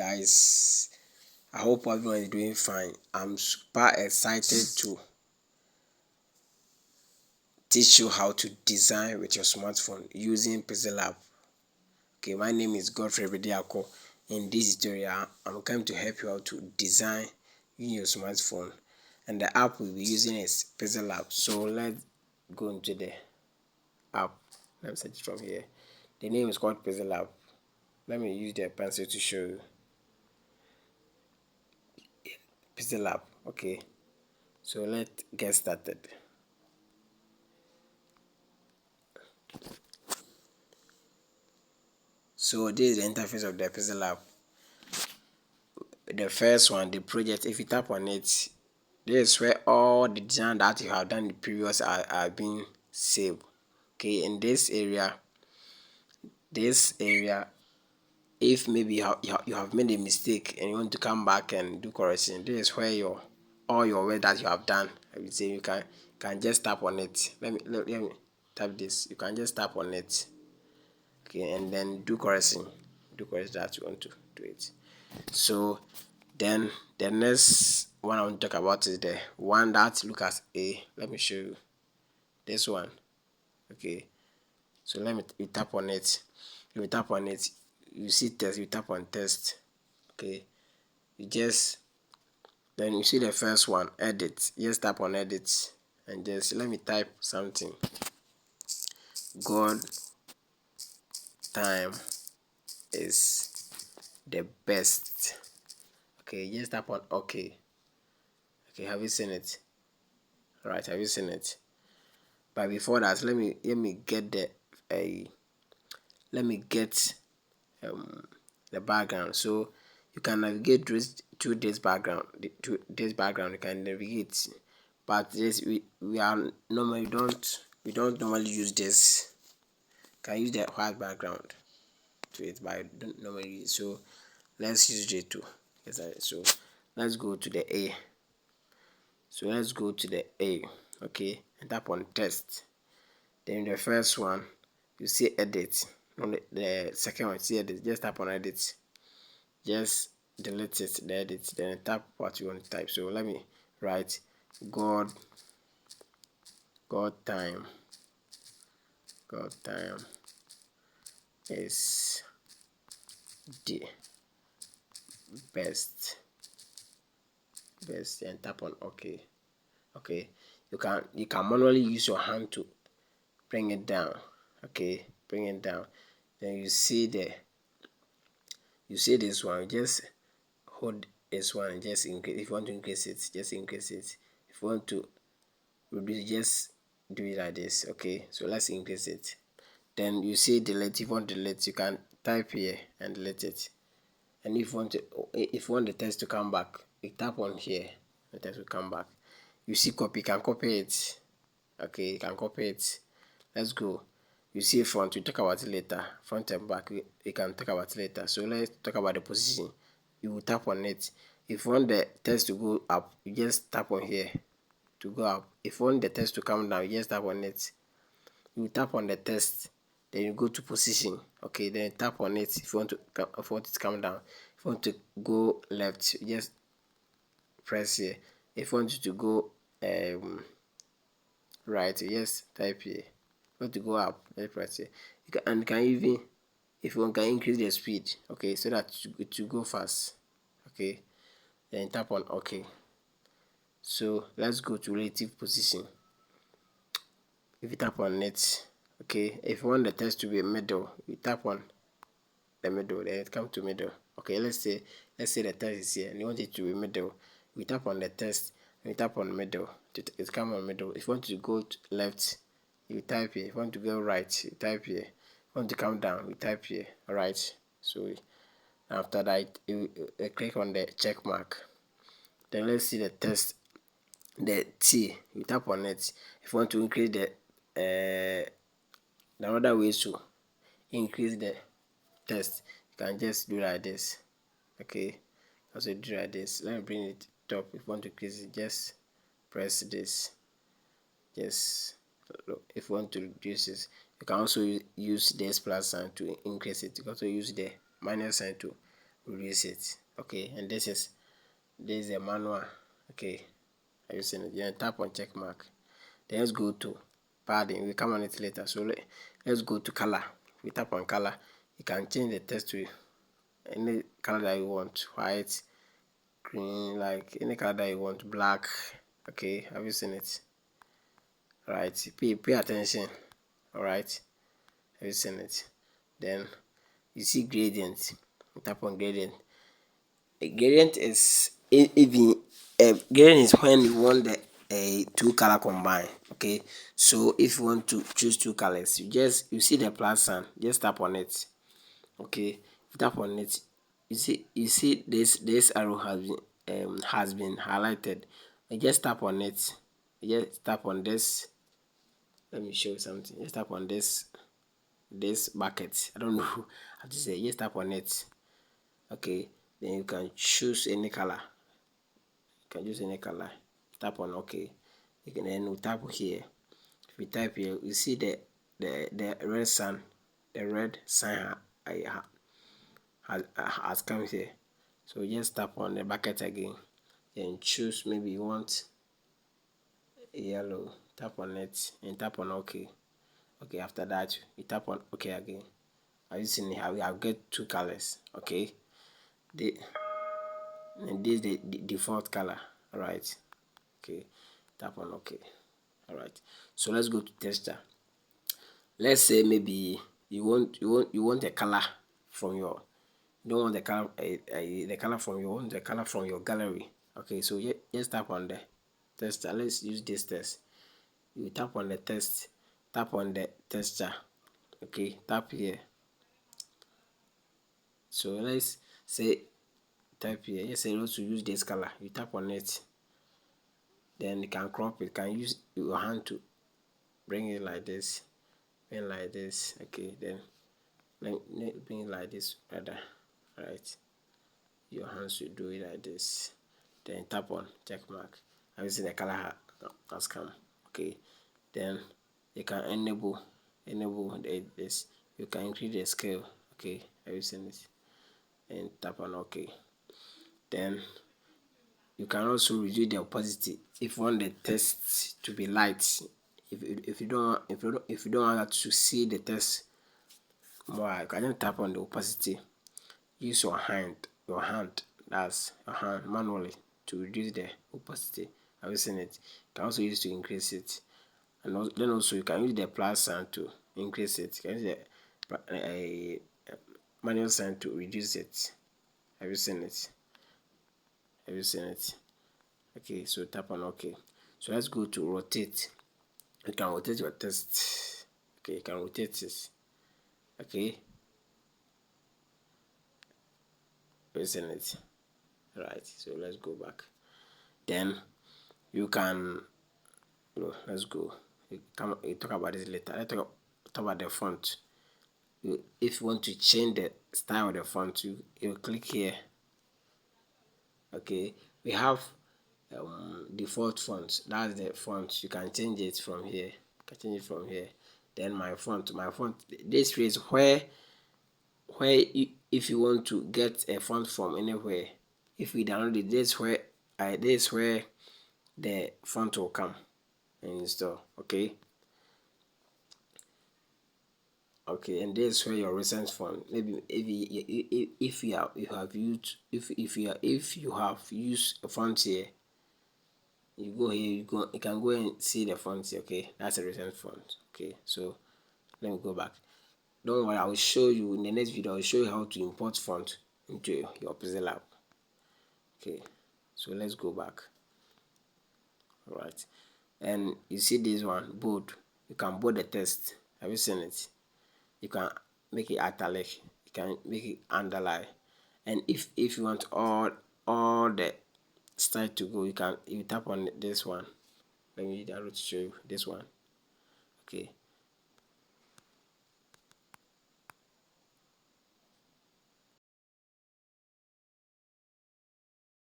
guys, I hope everyone is doing fine. I'm super excited to teach you how to design with your smartphone using PixelLab. Okay, my name is Godfrey Bediako. In this tutorial, I'm going to help you how to design using your smartphone, and the app we'll be using is PixelLab. So let's go into the app. Let's search from here. The name is called PixelLab. Let me use the pencil to show you. PixelLab. Okay, so let's get started. So this is the interface of the PixelLab. The first one, the project, if you tap on it, this is where all the design that you have done in the previous are being saved. Okay, in this area, if maybe you have made a mistake and you want to come back and do correction, this is where all your work that you have done, I would say you can just tap on it. Let me tap this. You can just tap on it. Okay, and then do correction that you want to do it. So then the next one I want to talk about is the one that look as A. Let me show you this one. Okay, so you tap on it. If you tap on it, you see test. You tap on test. Okay, then you see the first one, edit. Just tap on edit and just let me type something. God time is the best. Okay, just tap on OK. Okay, have you seen it? Alright, have you seen it? But before that, let me get the background. So you can navigate to this background. You can navigate, but this we are normally we don't normally use this. You can use the white background to it, but I don't normally use it. So let's use J2. So let's go to the A. So let's go to the A. Okay, and tap on test. Then the first one, you see edit. On the second one, see edit. Just tap on edit. Just delete it, the edit. Then tap what you want to type. So let me write God time is the best, and tap on OK. Okay, you can manually use your hand to bring it down. Okay, bring it down. Then you see this one. Just hold this one and just increase. If you want to increase it, just increase it. If you want to reduce, just do it like this. Okay, so let's increase it. Then you see delete. If you want to delete, you can type here and delete it. And if you want the text to come back, you tap on here, the text will come back. You see copy, you can copy it. Okay, you can copy it. Let's go. You see front, we talk about it later. Front and back, we can talk about it later. So let's talk about the position. You will tap on it. If you want the text to go up, you just tap on here to go up. If you want the text to come down, you just tap on it. You tap on the text, then you go to position. Okay, then you tap on it if you want it to come down. If you want to go left, you just press here. If you want it to go right, you just type here. If you want to go up, just press here. You can even, if you want, can increase the speed. Okay, so that it will go fast. Okay, then tap on OK. So let's go to relative position. If you tap on it, okay, if you want the text to be middle, you tap on the middle, then it comes to middle. Okay, let's say the text is here and you want it to be middle. We tap on the text and we tap on middle. It comes on middle. If you want to go to left, you type here. If you want to go right, you type here. If you want to come down, you type here. Alright. So after that, you click on the check mark. Then let's see the text. The T, you tap on it. If you want to increase the other way to increase the text, you can just do like this. Okay, also do like this. Let me bring it top. If you want to increase it, just press this. Just if you want to reduce this, you can also use this plus sign to increase it. You can also use the minus sign to reduce it. Okay, and this is a manual. Okay, are you seeing it? Then tap on check mark. Then let's go to padding. We come on it later. So let's go to color. We tap on color. You can change the text to any color that you want, white, green, like any color that you want, black. Okay, have you seen it? Right, pay attention. All right, have you seen it? Then you see gradient. You tap on gradient. A gradient is gradient is when you want the two color combine. Okay, so if you want to choose two colors, you see the plus sign, just tap on it. Okay, tap on it. You see this arrow has been highlighted. You just tap on it. You just tap on this. Let me show you something. Just tap on this bucket. I don't know how to say. Just tap on it. Okay, then you can choose any color. You can choose any color. Tap on OK. You can then tap here. If you type here, you see the red sign. The red sign has come here. So just tap on the bucket again and choose, maybe you want yellow. Tap on it and tap on OK. Okay, after that you tap on OK again. As you see here, we have get two colors. Okay, and this is the default color. All right. Okay, tap on OK. All right, so let's go to texture. Let's say maybe you want a color from your, you don't want the color the color from your, want the color from your gallery. Okay, so just tap on the texture. Let's use this text. You tap on the text, tap on the texture. Okay, tap here. So let's say type here. Let's say you want to use this color. You tap on it. Then you can crop it. You can use your hand to bring it like this, bring like this. Okay, then bring it like this rather. Right, your hands should do it like this. Then tap on check mark. I will see the color has come. Okay, then you can enable this. You can increase the scale. Okay, have you seen it? And tap on OK. Then you can also reduce the opacity if you want the text to be light. If you don't want to see the text more, you can just tap on the opacity. Use your hand, that's your hand, manually to reduce the opacity. Have you seen it? You can also use to increase it, and then also you can use the plus sign to increase it. You can use the manual sign to reduce it. Have you seen it? Have you seen it? Okay, so tap on OK. So let's go to rotate. You can rotate your text. Okay, you can rotate this. Okay, isn't it? Right, so let's go back. Then you can, let's go. You talk about this later. Let's talk about the font. If you want to change the style of the font, you click here. Okay, we have default font. That's the font. You can change it from here. Then my font. This is where if you want to get a font from anywhere, if we download it, this is where the font will come and install. Okay, and this is where your recent font. Maybe if you have used a font here, you go here, you can go and see the font here. Okay, that's a recent font. Okay, so let me go back. Don't worry, I will show you in the next video. I will show you how to import font into your PixelLab. Okay, so let's go back. All right, and you see this one, bold. You can bold the text. Have you seen it? You can make it italic. You can make it underline. And if you want all the style to go, you tap on this one. Let me to show you this one. Okay,